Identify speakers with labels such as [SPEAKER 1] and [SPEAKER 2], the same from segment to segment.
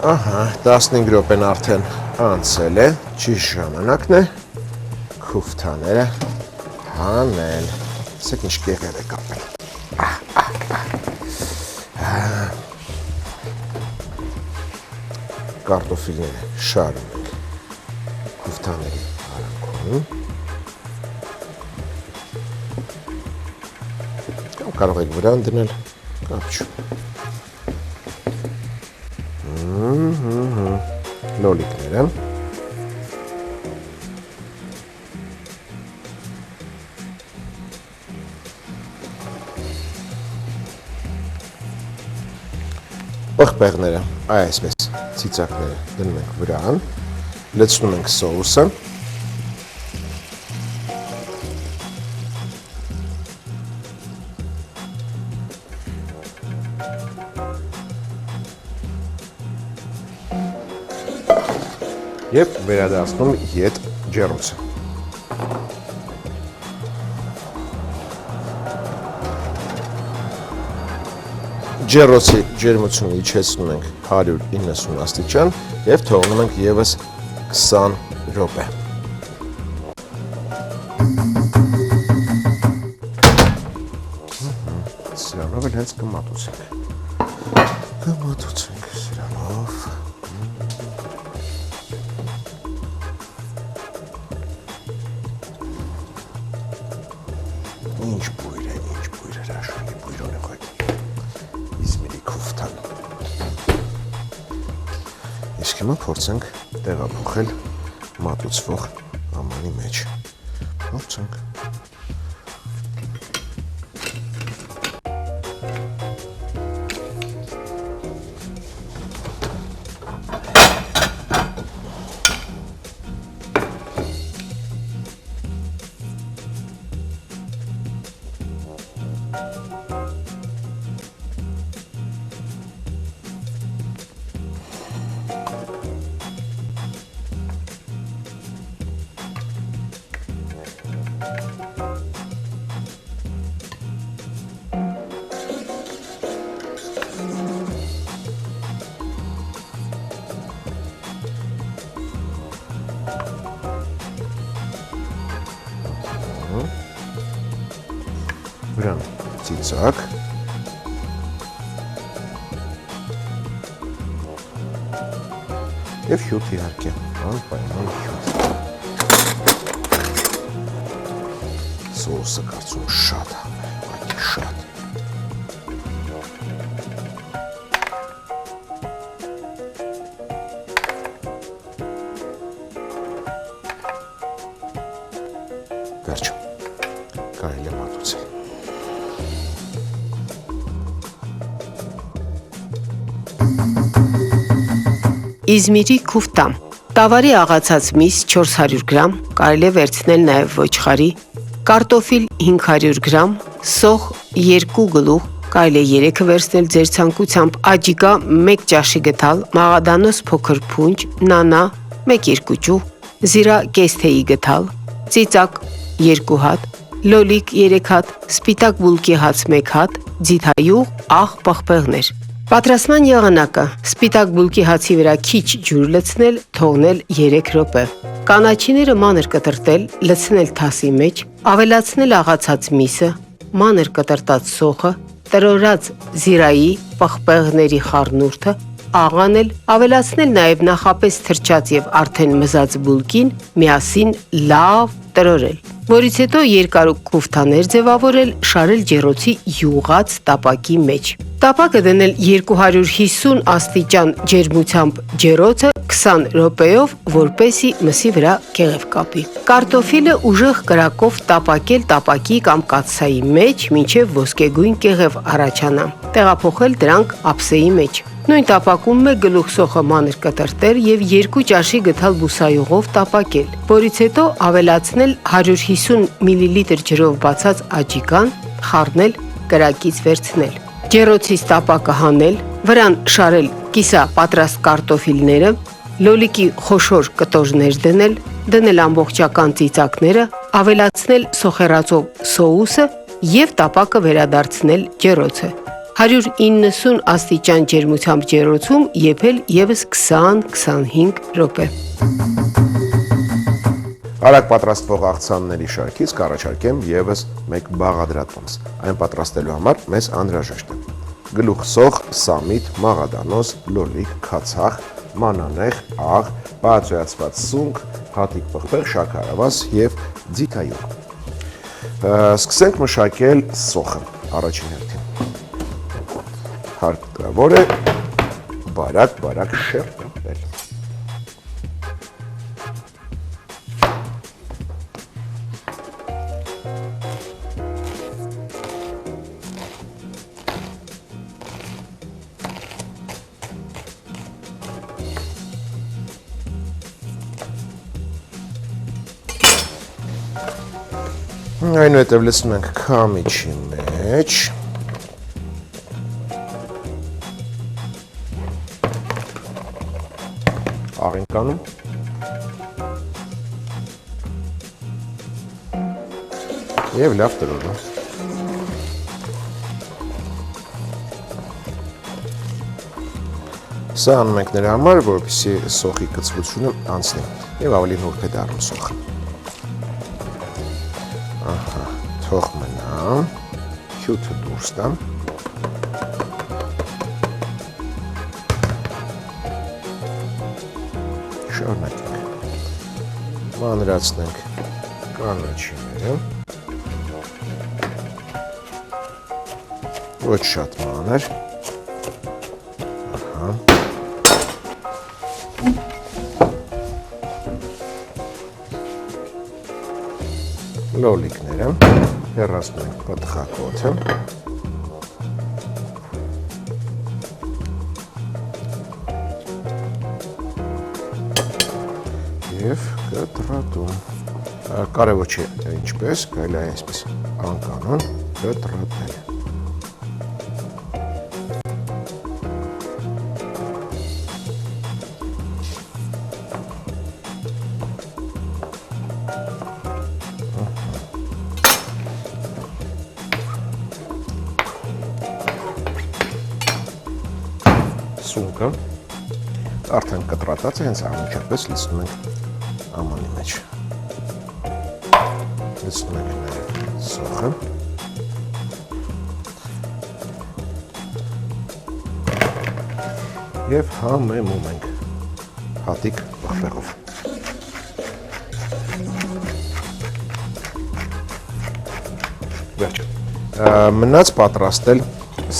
[SPEAKER 1] Ահա, 15 րոպեն արդեն անցել է, ճիշտ ժամանակն է քուֆթաները հանել։ Սեք ինչ կեղև է կապել։ Կարտոֆիլները շարում ենք քուֆթաների արանքում։ Կամ կարող եք վրան դնել, կապ չունի։ Լոլիկները։ Պղպեղները, այսպես ծիծակները դնում ենք վրան, լցնում ենք սոուսը։ Եվ վերադարձնում ետ ջեռոցը։ Ջեռոցի ջերմությունը իջեցնում ենք 190 աստիճան և թողնում ենք ևս 20 րոպե։ Սրանով էլ հենց կմատուցենք։ Կմատուցենք սրանով։ Ինչ բույր է, հրաշալի բույրոն է խոյտ։ Իզմիրի քուֆթան։ Իսկ հիմա փորձենք տեղափոխել մատուցվող ամանի մեջ։ Փորձենք։ Վրան ծիծակ, և հյութ իհարկե, անպայման հյութ։ Սոուսը կարծում շատ հավը, շատ։ Վերջ, կարելի է մատուցել։
[SPEAKER 2] Իզմիրի քուֆտա։ Տավարի աղացած միս 400 գրամ, կարելի է վերցնել նաև ոչխարի, կարտոֆիլ 500 գրամ, սոխ 2 գլուխ, կարելի է 3-ը վերցնել ձեր ցանկությամբ, աջիկա 1 ճաշի գթալ, մաղադանոց փոքր փունջ, նանա 1-2 ճուղ, զիրա կես թեյի գթալ, ծիծակ 2 հատ, լոլիկ 3 հատ, սպիտակ բուլկի հաց 1 հատ, ձիթայուղ, աղ պղպեղներ։ Պատրաստման եղանակը՝ սպիտակ բուլկի հացի վրա քիչ ջուր լցնել, թողնել 3 րոպե։ Կանաչիները մանր կտրտել, լցնել թասի մեջ, ավելացնել աղացած միսը, մանր կտրտած սոխը, տրորած զիրայի, պղպեղների խառնուրդը, աղանել, ավելացնել նաև նախապես թրջած և արդեն մզած բուլկին, միասին լավ տրորել, որից հետո երկարու քուֆթաներ ձևավորել, շարել ջեռոցի յուղած տապակի մեջ։ Տապակը դնել 250 աստիճան ջերմությամբ ջեռոցը 20 րոպեով, որպեսզի մսի վրա կեղև կապի։ Կարտոֆիլը ուժեղ կրակով տապակել տապակի կամ կաթսայի մեջ, մինչև ոսկեգույն կեղև առաջանա։ Տեղափոխել դրանք ափսեի մեջ։ Նույն տապակում 1 գլուխ սոխը մանր կտրտել և 2 ճաշի գթալ բուսայուղով տապակել, որից հետո ավելացնել 150 մլ ջրով բացած աջիկան, խառնել, կրակից վերցնել։ Ջեռոցից տապակը հանել, վրան շարել կիսա պատրաստ կարտոֆիլները, լոլիկի խոշոր կտորներ դնել ամբողջական ծիծակները, ավելացնել սոխերածով սոուսը և տապակը վերադարձնել ջեռոցը։ 190 աստիճան ջերմությամբ ջեռոցում եփել եւս 20-25 րոպե։
[SPEAKER 1] Արագ պատրաստվող աղցանների շարքից կառաջարկեմ եւս մեկ բաղադրատոմս։ Այն պատրաստելու համար մեզ անհրաժեշտ է գլուխսող, սամիտ, մաղադանոս, լոլիկ, քացախ, մանանեխ, աղ, բացոյացված սունկ, հատիկ պղպեղ, շաքարավազ եւ ձիթայուղ։ Սկսենք մշակել սոխը առաջին հերթին։ Հարկավոր է բարակ շերտել։ Այնուհետև լցնում ենք քամիչի մեջ։ Աղ ենք անում։ Եվ լավ տրորում։ Սա անում ենք նրա համար, որպեսզի սոխի կծվությունը անցնի եւ ավելի նուրբ է դառնում սոխը։ Թող մնա, հյութը դուրս տամ։ Շարունակենք։ Մանրացնենք կանաչիները։ Ոչ շատ մանր։ Լոլիկները հեռացնում ենք պտղակոթը և կտրատում։ Կարևոր չէ ինչպես, կարելի է այսպես անկանոն կտրատել։ Սունկը արդեն կտրատած է, հենց անմիջապես լցնում ենք ամանի մեջ։ Լցնում ենք նաև սոխը։ Եվ համեմում ենք հատիկ պղպեղով։ Վերջ։ Մնաց պատրաստել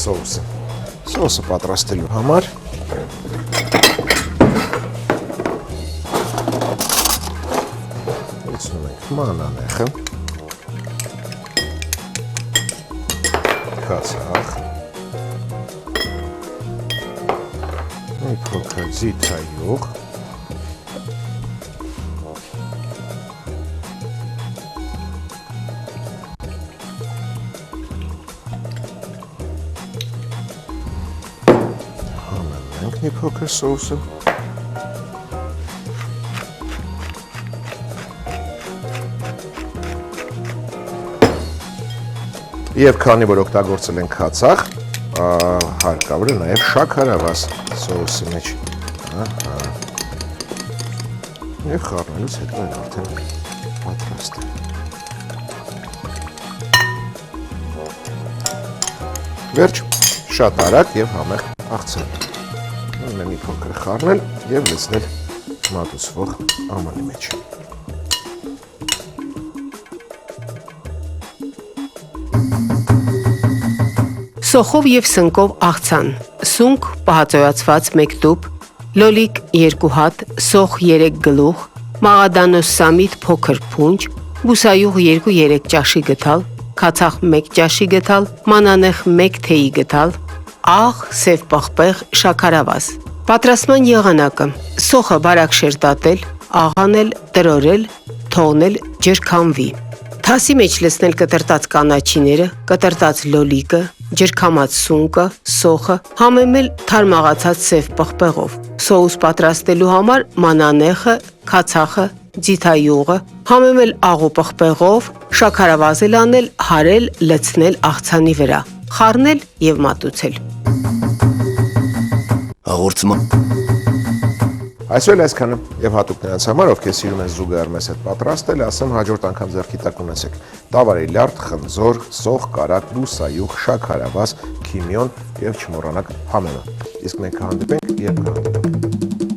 [SPEAKER 1] սոուսը։ Սոուսը պատրաստելու համար լցնում ենք մանանեխը, քացախ, մի փոքր ձիթայուղ, մի փոքր սոուսը։ Եվ քանի որ օգտագործել ենք քացախ, հարկավոր է նաև շաքարավազ սոուսի մեջ։ Եվ խառնելուց հետո այն արդեն պատրաստ է։ Վերջ, շատ արագ եւ համեղ աղցան։ Մի փոքր խառնել եւ լցնել մատուցվող ամանի մեջ։
[SPEAKER 2] Սոխով եւ սնկով աղցան, սունկ պահածոյացված 1 տուփ, լոլիկ 2 հատ, սոխ 3 գլուխ, մաղադանոս սամիտ փոքր փունջ, բուսայուղ 2-3 ճաշի գթալ, քացախ 1 ճաշի գթալ, մանանեխ 1 թեյի գթալ, աղ, սև պղպեղ, շաքարավազ։ Պատրաստման եղանակը՝ սոխը բարակ շերտատել, աղանել, տրորել, թողնել ջրքամվի։ Թասի մեջ լցնել կտրտած կանաչիները, կտրտած լոլիկը, ջրքամած սունկը, սոխը, համեմել թարմաղացած սև պղպեղով։ Սոուս պատրաստելու համար մանանեխը, քացախը, ձիթայուղը, համեմել աղու պղպեղով, շաքարավազել անել, հարել, լցնել աղցանի վրա։ խառնել եւ մատուցել։
[SPEAKER 3] Հաղորդման
[SPEAKER 1] Այսօր այսքանը եւ հատուկ նրանց համար, ովքեր սիրում են զուգահեռ մեզ հետ պատրաստել, ասեմ հաջորդ անգամ ձեռքի տակ ունեցեք դավարի լյարդ, խնձոր, սող, կարակ, լուսայուղ, շաքարավազ, քիմիոն եւ չմոռանաք համենը։ Իսկ մենք կհանդիպենք երբ կհանդիպենք։